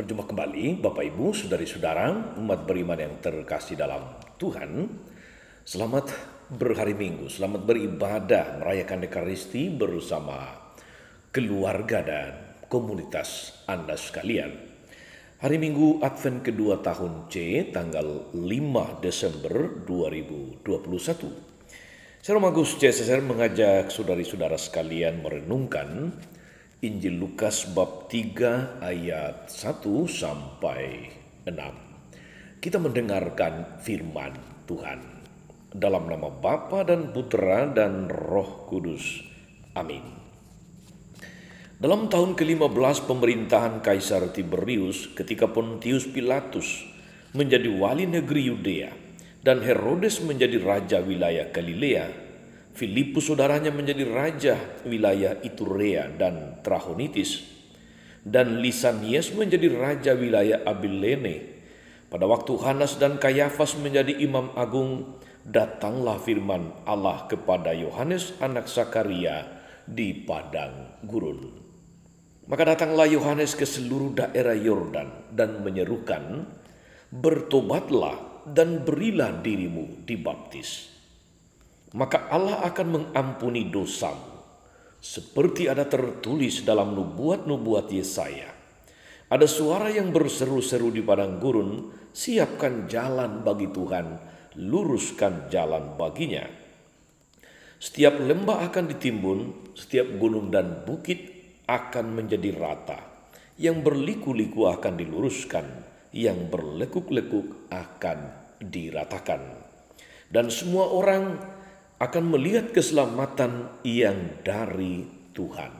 Berjumpa kembali Bapak Ibu, Saudari-saudara, umat beriman yang terkasih dalam Tuhan. Selamat berhari Minggu, selamat beribadah, merayakan Ekaristi bersama keluarga dan komunitas Anda sekalian. Hari Minggu Advent kedua tahun C, tanggal 5 Desember 2021. Saya Romagus CSSR mengajak saudari-saudara sekalian merenungkan Injil Lukas bab 3 ayat 1 sampai 6. Kita mendengarkan firman Tuhan. Dalam nama Bapa dan Putra dan Roh Kudus. Amin. Dalam tahun ke-15 pemerintahan Kaisar Tiberius, ketika Pontius Pilatus menjadi wali negeri Yudea dan Herodes menjadi raja wilayah Galilea, Filipus saudaranya menjadi raja wilayah Iturea dan Trachonitis, dan Lisanias menjadi raja wilayah Abilene. Pada waktu Hanas dan Kayafas menjadi imam agung, datanglah firman Allah kepada Yohanes anak Zakaria di padang gurun. Maka datanglah Yohanes ke seluruh daerah Yordan dan menyerukan, "Bertobatlah dan berilah dirimu dibaptis, maka Allah akan mengampuni dosamu. Seperti ada tertulis dalam nubuat-nubuat Yesaya. Ada suara yang berseru-seru di padang gurun, siapkan jalan bagi Tuhan, luruskan jalan baginya. Setiap lembah akan ditimbun, setiap gunung dan bukit akan menjadi rata. Yang berliku-liku akan diluruskan, yang berlekuk-lekuk akan diratakan. Dan semua orang akan melihat keselamatan yang dari Tuhan."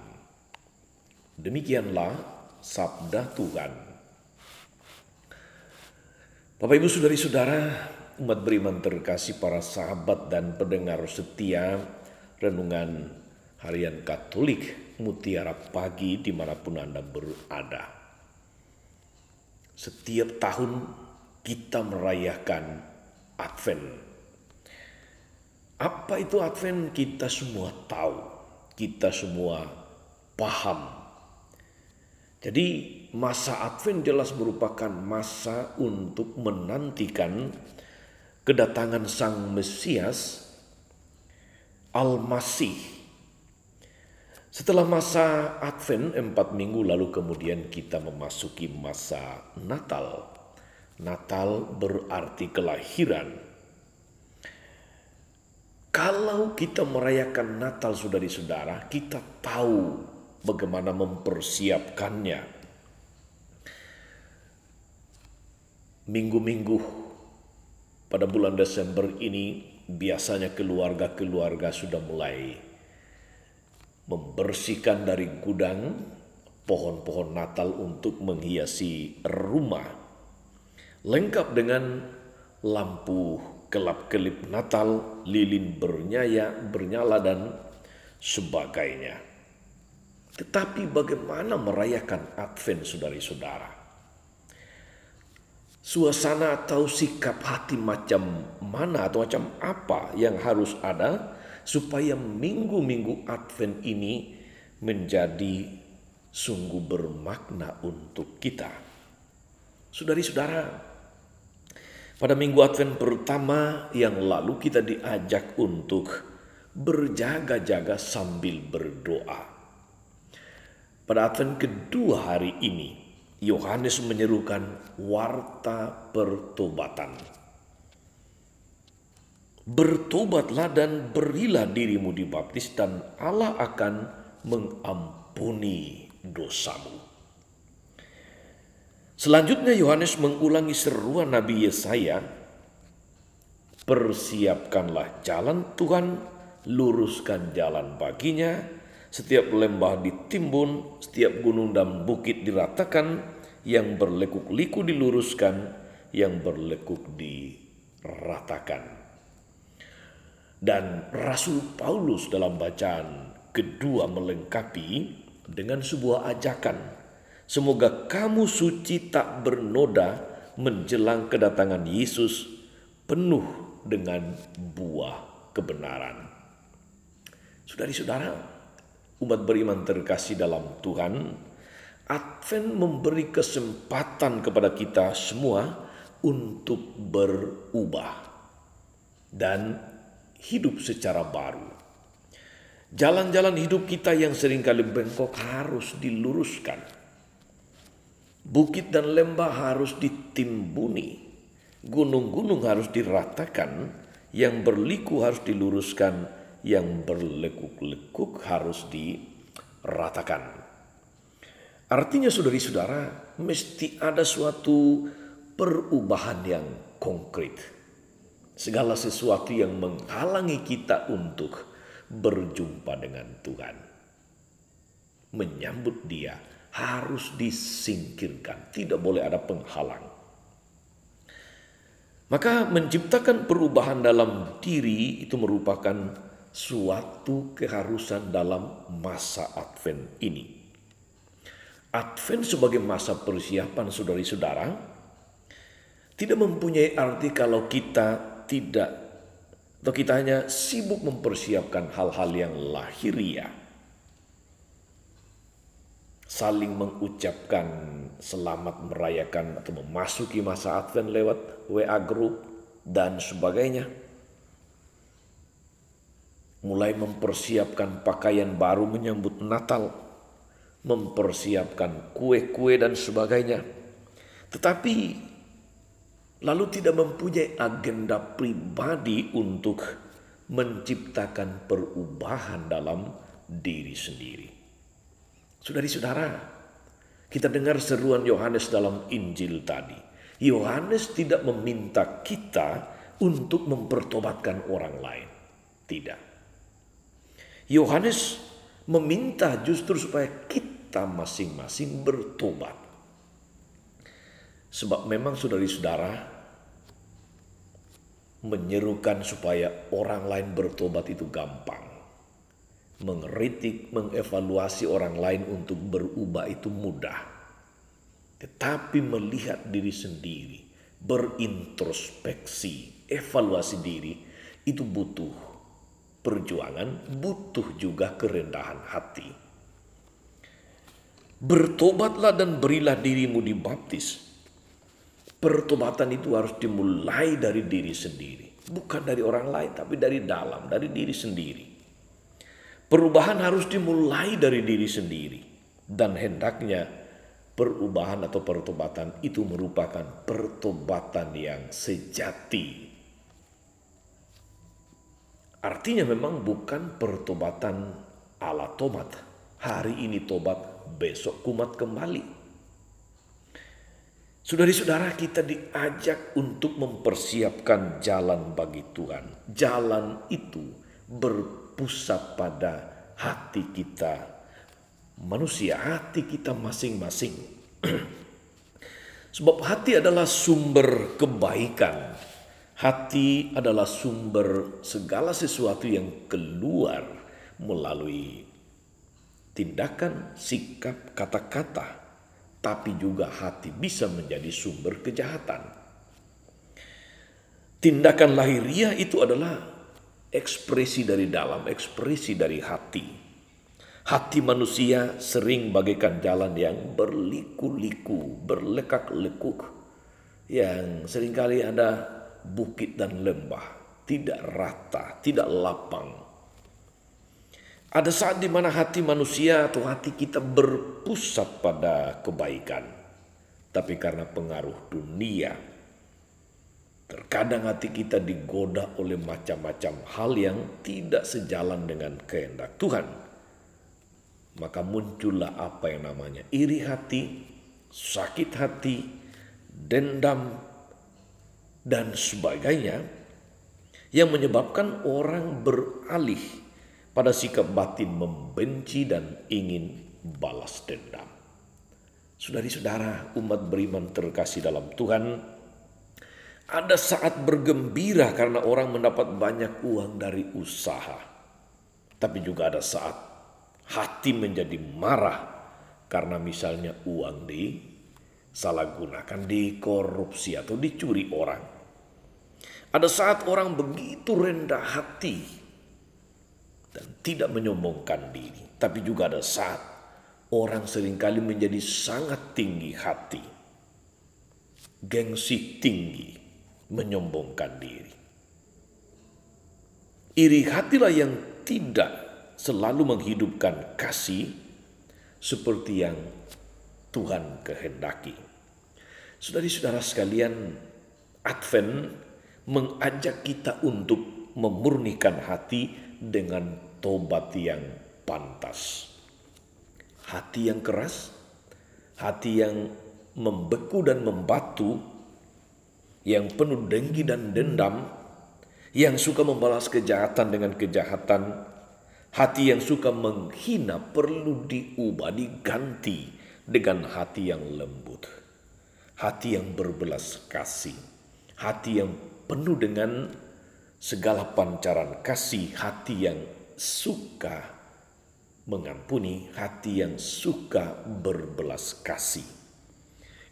Demikianlah sabda Tuhan. Bapak Ibu Saudari-saudara, umat beriman terkasih, para sahabat dan pendengar setia renungan harian Katolik Mutiara Pagi dimanapun Anda berada. Setiap tahun kita merayakan Advent. Apa itu Advent? Kita semua tahu, kita semua paham. Jadi masa Advent jelas merupakan masa untuk menantikan kedatangan Sang Mesias, Al-Masih. Setelah masa Advent 4 minggu lalu kemudian kita memasuki masa Natal. Natal berarti kelahiran. Kalau kita merayakan Natal, saudari-saudara, kita tahu bagaimana mempersiapkannya. Minggu-minggu pada bulan Desember ini biasanya keluarga-keluarga sudah mulai membersihkan dari gudang pohon-pohon Natal untuk menghiasi rumah. Lengkap dengan lampu kelap-kelip Natal, lilin bernyala dan sebagainya. Tetapi bagaimana merayakan Advent, saudari-saudara? Suasana atau sikap hati macam mana atau macam apa yang harus ada supaya minggu-minggu Advent ini menjadi sungguh bermakna untuk kita? Saudari-saudara, pada minggu Advent pertama yang lalu kita diajak untuk berjaga-jaga sambil berdoa. Pada Advent kedua hari ini, Yohanes menyerukan warta pertobatan. Bertobatlah dan berilah dirimu dibaptis dan Allah akan mengampuni dosamu. Selanjutnya Yohanes mengulangi seruan Nabi Yesaya, "Persiapkanlah jalan Tuhan, luruskan jalan baginya, setiap lembah ditimbun, setiap gunung dan bukit diratakan, yang berlekuk-liku diluruskan, yang berlekuk diratakan." Dan Rasul Paulus dalam bacaan kedua melengkapi dengan sebuah ajakan, "Semoga kamu suci tak bernoda menjelang kedatangan Yesus, penuh dengan buah kebenaran." Saudari-saudara, umat beriman terkasih dalam Tuhan, Advent memberi kesempatan kepada kita semua untuk berubah dan hidup secara baru. Jalan-jalan hidup kita yang seringkali bengkok harus diluruskan. Bukit dan lembah harus ditimbuni. Gunung-gunung harus diratakan. Yang berliku harus diluruskan. Yang berlekuk-lekuk harus diratakan. Artinya saudari-saudara, mesti ada suatu perubahan yang konkret. Segala sesuatu yang menghalangi kita untuk berjumpa dengan Tuhan, menyambut Dia, harus disingkirkan. Tidak boleh ada penghalang. Maka menciptakan perubahan dalam diri itu merupakan suatu keharusan dalam masa Advent ini. Advent sebagai masa persiapan saudari-saudara tidak mempunyai arti kalau kita tidak atau kita hanya sibuk mempersiapkan hal-hal yang lahiriah. Saling mengucapkan selamat merayakan atau memasuki masa Advent lewat WA group dan sebagainya. Mulai mempersiapkan pakaian baru menyambut Natal. Mempersiapkan kue-kue dan sebagainya. Tetapi lalu tidak mempunyai agenda pribadi untuk menciptakan perubahan dalam diri sendiri. Saudari-saudara, kita dengar seruan Yohanes dalam Injil tadi. Yohanes tidak meminta kita untuk mempertobatkan orang lain. Tidak. Yohanes meminta justru supaya kita masing-masing bertobat. Sebab memang saudari-saudara, menyerukan supaya orang lain bertobat itu gampang. Mengkritik, mengevaluasi orang lain untuk berubah itu mudah. Tetapi melihat diri sendiri, berintrospeksi, evaluasi diri, itu butuh perjuangan, butuh juga kerendahan hati. Bertobatlah dan berilah dirimu dibaptis. Pertobatan itu harus dimulai dari diri sendiri. Bukan dari orang lain, tapi dari dalam, dari diri sendiri. Perubahan harus dimulai dari diri sendiri. Dan hendaknya perubahan atau pertobatan itu merupakan pertobatan yang sejati. Artinya memang bukan pertobatan ala tomat. Hari ini tobat, besok kumat kembali. Saudari-saudara, kita diajak untuk mempersiapkan jalan bagi Tuhan. Jalan itu berpusat pada hati kita, manusia, hati kita masing-masing. Sebab hati adalah sumber kebaikan. Hati adalah sumber segala sesuatu yang keluar melalui tindakan, sikap, kata-kata. Tapi juga hati bisa menjadi sumber kejahatan. Tindakan lahiriah itu adalah ekspresi dari dalam, ekspresi dari hati. Hati manusia sering bagaikan jalan yang berliku-liku, berlekak-lekuk. Yang seringkali ada bukit dan lembah, tidak rata, tidak lapang. Ada saat di mana hati manusia atau hati kita berpusat pada kebaikan. Tapi karena pengaruh dunia, terkadang hati kita digoda oleh macam-macam hal yang tidak sejalan dengan kehendak Tuhan. Maka muncullah apa yang namanya iri hati, sakit hati, dendam, dan sebagainya. Yang menyebabkan orang beralih pada sikap batin membenci dan ingin balas dendam. Saudari-saudara, umat beriman terkasih dalam Tuhan, ada saat bergembira karena orang mendapat banyak uang dari usaha. Tapi juga ada saat hati menjadi marah karena misalnya uang disalahgunakan, dikorupsi atau dicuri orang. Ada saat orang begitu rendah hati dan tidak menyombongkan diri. Tapi juga ada saat orang seringkali menjadi sangat tinggi hati, gengsi tinggi, menyombongkan diri. Iri hatilah yang tidak selalu menghidupkan kasih seperti yang Tuhan kehendaki. Saudara-saudara sekalian, Advent mengajak kita untuk memurnikan hati dengan tobat yang pantas. Hati yang keras, hati yang membeku dan membatu, yang penuh dengki dan dendam, yang suka membalas kejahatan dengan kejahatan, hati yang suka menghina perlu diubah, diganti dengan hati yang lembut, hati yang berbelas kasih, hati yang penuh dengan segala pancaran kasih, hati yang suka mengampuni, hati yang suka berbelas kasih.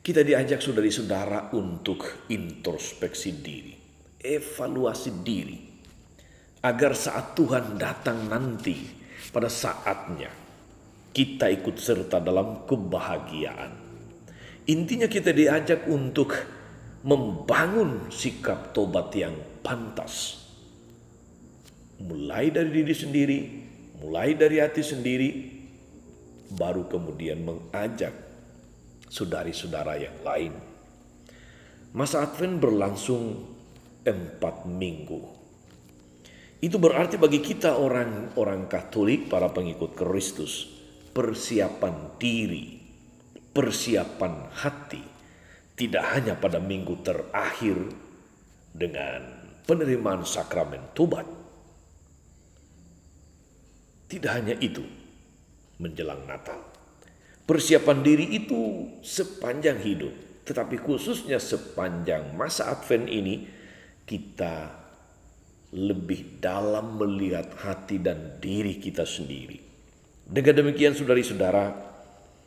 Kita diajak saudari-saudara untuk introspeksi diri, evaluasi diri, agar saat Tuhan datang nanti, pada saatnya kita ikut serta dalam kebahagiaan. Intinya kita diajak untuk membangun sikap tobat yang pantas. Mulai dari diri sendiri, mulai dari hati sendiri, baru kemudian mengajak saudari-saudara yang lain. Masa Advent berlangsung 4 minggu. Itu berarti bagi kita orang Katolik, para pengikut Kristus, persiapan diri, persiapan hati, tidak hanya pada minggu terakhir dengan penerimaan sakramen tobat. Tidak hanya itu, menjelang Natal. Persiapan diri itu sepanjang hidup, tetapi khususnya sepanjang masa Advent ini, kita lebih dalam melihat hati dan diri kita sendiri. Dengan demikian saudari-saudara,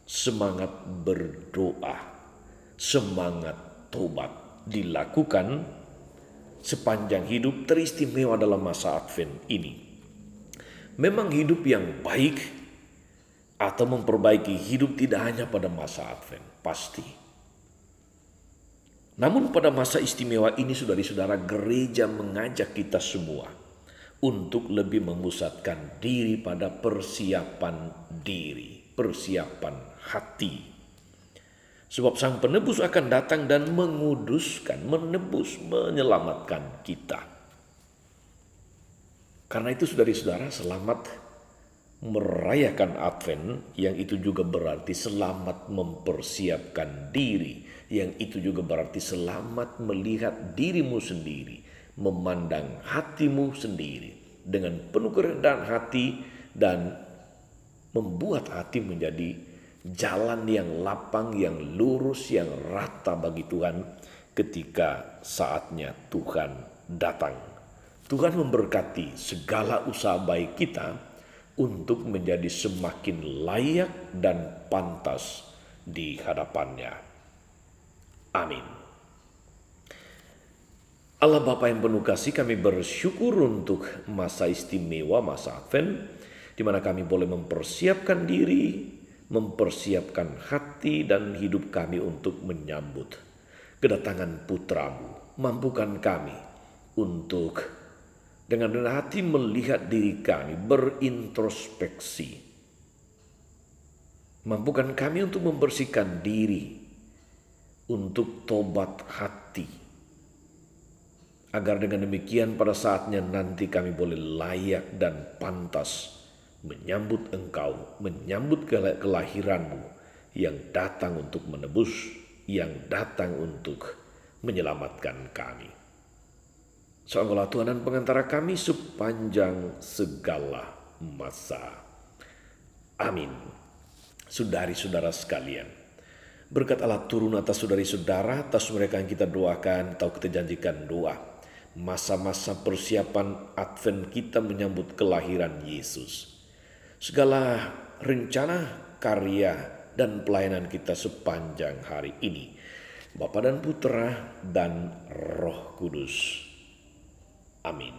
semangat berdoa, semangat tobat dilakukan sepanjang hidup, teristimewa dalam masa Advent ini. Memang hidup yang baik atau memperbaiki hidup tidak hanya pada masa Advent, pasti. Namun pada masa istimewa ini saudari-saudara, gereja mengajak kita semua untuk lebih memusatkan diri pada persiapan diri, persiapan hati. Sebab Sang Penebus akan datang dan menguduskan, menebus, menyelamatkan kita. Karena itu saudari-saudara, selamat merayakan Advent, yang itu juga berarti selamat mempersiapkan diri, yang itu juga berarti selamat melihat dirimu sendiri, memandang hatimu sendiri dengan penuh kerendahan hati, dan membuat hati menjadi jalan yang lapang, yang lurus, yang rata bagi Tuhan ketika saatnya Tuhan datang. Tuhan memberkati segala usaha baik kita untuk menjadi semakin layak dan pantas di hadapannya. Amin. Allah Bapa yang penuh kasih, kami bersyukur untuk masa istimewa, masa Advent, di mana kami boleh mempersiapkan diri, mempersiapkan hati dan hidup kami untuk menyambut kedatangan Putra-Mu. Mampukan kami untuk dengan hati melihat diri kami, berintrospeksi. Mampukan kami untuk membersihkan diri, untuk tobat hati. Agar dengan demikian pada saatnya nanti kami boleh layak dan pantas menyambut Engkau, menyambut kelahiran-Mu yang datang untuk menebus, yang datang untuk menyelamatkan kami. Seolah Tuhan dan pengantara kami sepanjang segala masa. Amin. Saudari-saudara sekalian, berkat Allah turun atas saudari-saudara, atas mereka yang kita doakan atau kita janjikan doa. Masa-masa persiapan Advent kita menyambut kelahiran Yesus. Segala rencana, karya, dan pelayanan kita sepanjang hari ini, Bapa dan Putra dan Roh Kudus. Amin.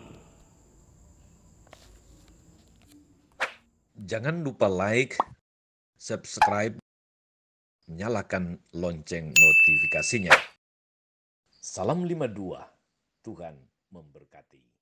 Jangan lupa like, subscribe, nyalakan lonceng notifikasinya. Salam 52, Tuhan memberkati.